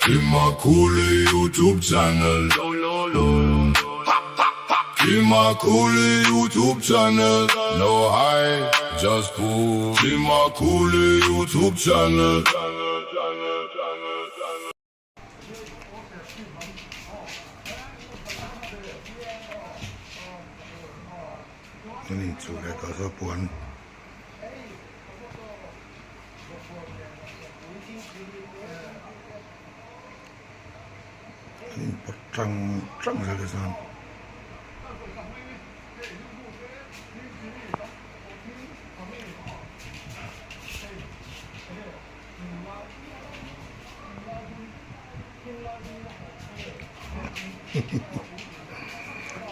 Kimakuli YouTube channel. Kimakuli YouTube channel. No hype, just cool. Kimakuli YouTube channel. Ini sudah kau puan. Ini perang saja san.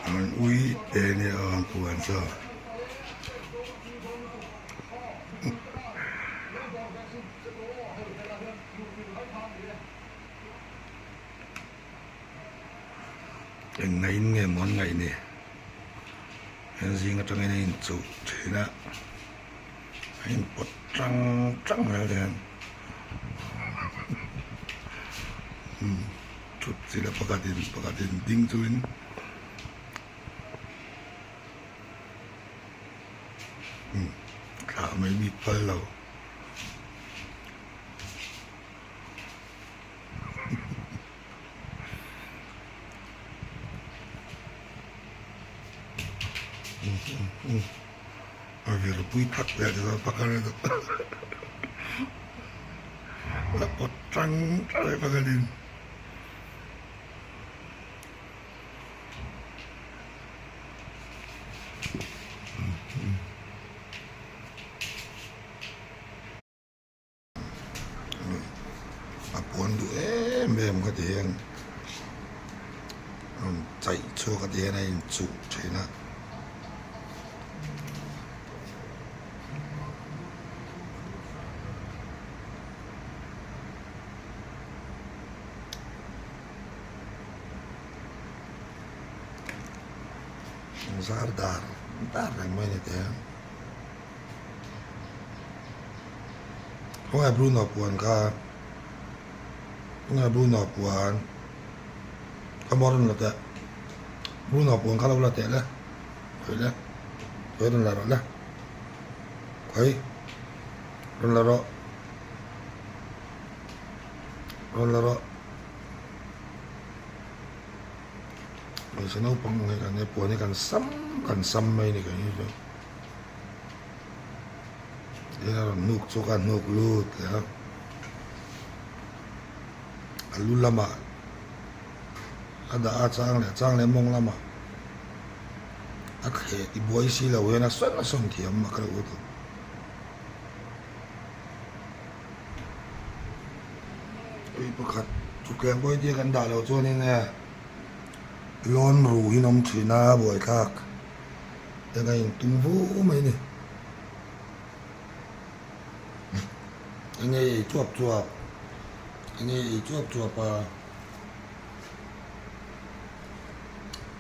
Ang ui ini orang puan sa. Yang lain nghe món ngày này, hiện gì ngắt trong cái này chủ thế nào, anh bật trăng ra đây, chút gì là pagatin ding tuin, cả mấy bị phơi lâu. Agar puitak ya kita pakai itu. Lapot trăng trời pakai din. Apuan tu em cái tiếng, chạy cho cái tiếng này chủ thế nào. Dar yang main itu ya. Kau Bruno puan kah? Kau Bruno puan. Kamu orang lah Bruno puan kalau lah lah. Kau lah. Kau orang lah. Kau. Orang lah. Biasanya upang kan ya puannya kan sam mai ni kan itu. Dia nuk suka nuk lut ya. Alu lama. Ada acang le mong lama. Akhe ibu isi lah wena son tiam makar itu. Ibu kat tukang boy dia kan dah lalu tuan ini. Lon ru hinom China boy kak, dengan yang tunggu mai ni, ini cuap, ini cuap apa?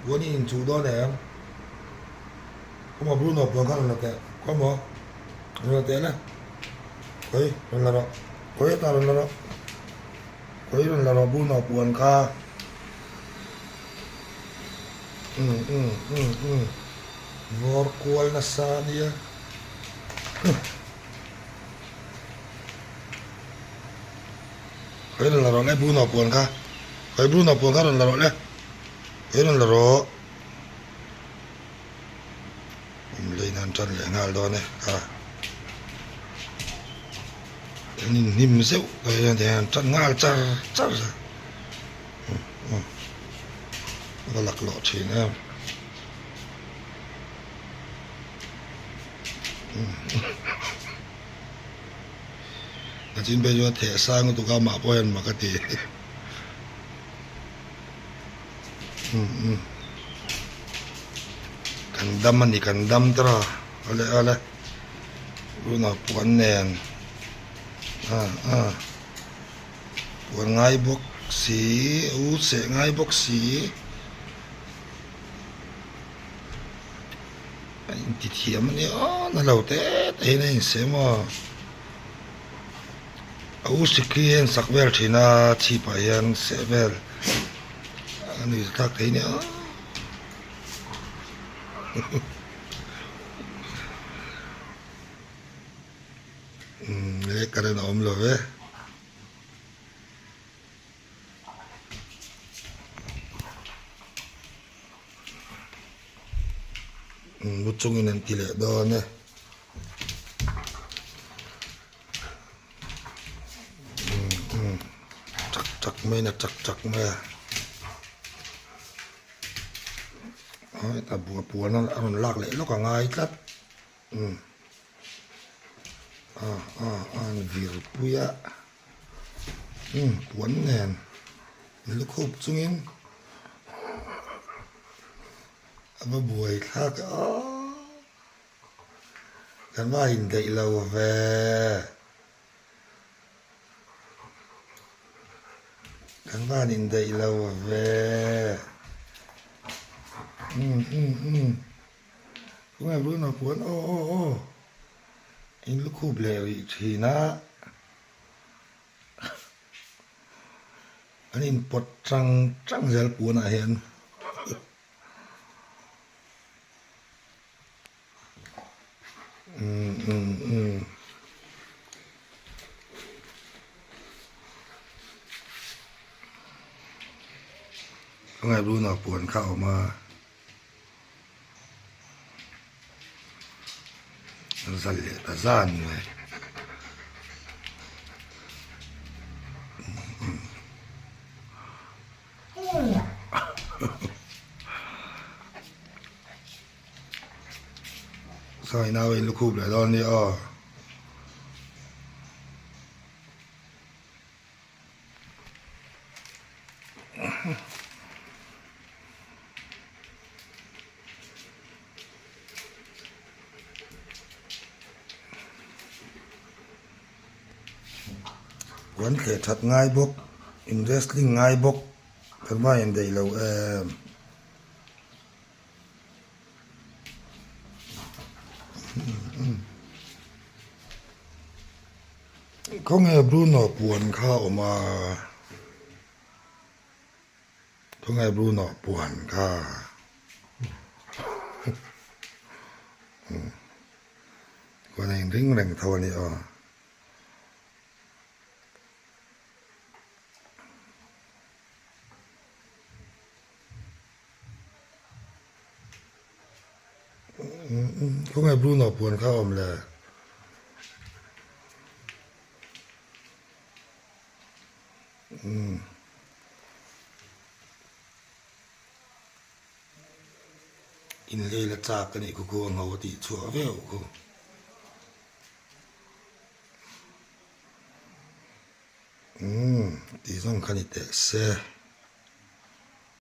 Gua ni sudah ni, kamu Bruno puan kan nak tak? Kamu, nak tak lah? Kau, taruh lorok, kau lorok Bruno puan kah? Vorkual na sa dia. Kau nak laro le Bruno puan kah? Kau Bruno puan kah laro le? Kau laro. Mulai nanti le ngal doa ni kah? Ini nimseu kau yang nanti ngal car. Galak lot sini. Nanti baju teh sang untuk kamu apa yang makati. Kandam tera. Oleh. Guna puan nen. Puan ngai boksi, se ngai boksi. Di tiam ni nalau te ini semua au sikien sakvel thina chi pa yan sevel ani tak thei ne le karen om lo ve muchungin an tile do ne chắc mấy là chắc mấy à ta bùa nó lạc lẽ nó còn ngay cắt việc bùi á cuốn nền lúc hộp xuống in mà bùi khác cái vai hình gậy lâu về kan ba nin dai lâu về cũng em luôn nó cuốn ô anh lúc khúc lèo thì na anh in bột trăng dẻo cuốn à hiệnก็ไงรู้เนาะปวนเข้ามาสั่นเลยตาซ่านเลยใส่หน้าไว้ลูกคูบเลยตอนนี้วันเกิดชัดง่ายบก investing ง่ายบกกันว่าอย่างใดเราเขาไงบรูโน่ปวนข้าออกมาเขาไงบรูโน่ปวนข้าคนเองริ้งแรงเท่านี้เขาไงบรูโน่ปวนข้าออกมาเลยอินเลยละจากกันอีกกูเงาติชัวเวลกูตีส่งคันอีเตะเซ่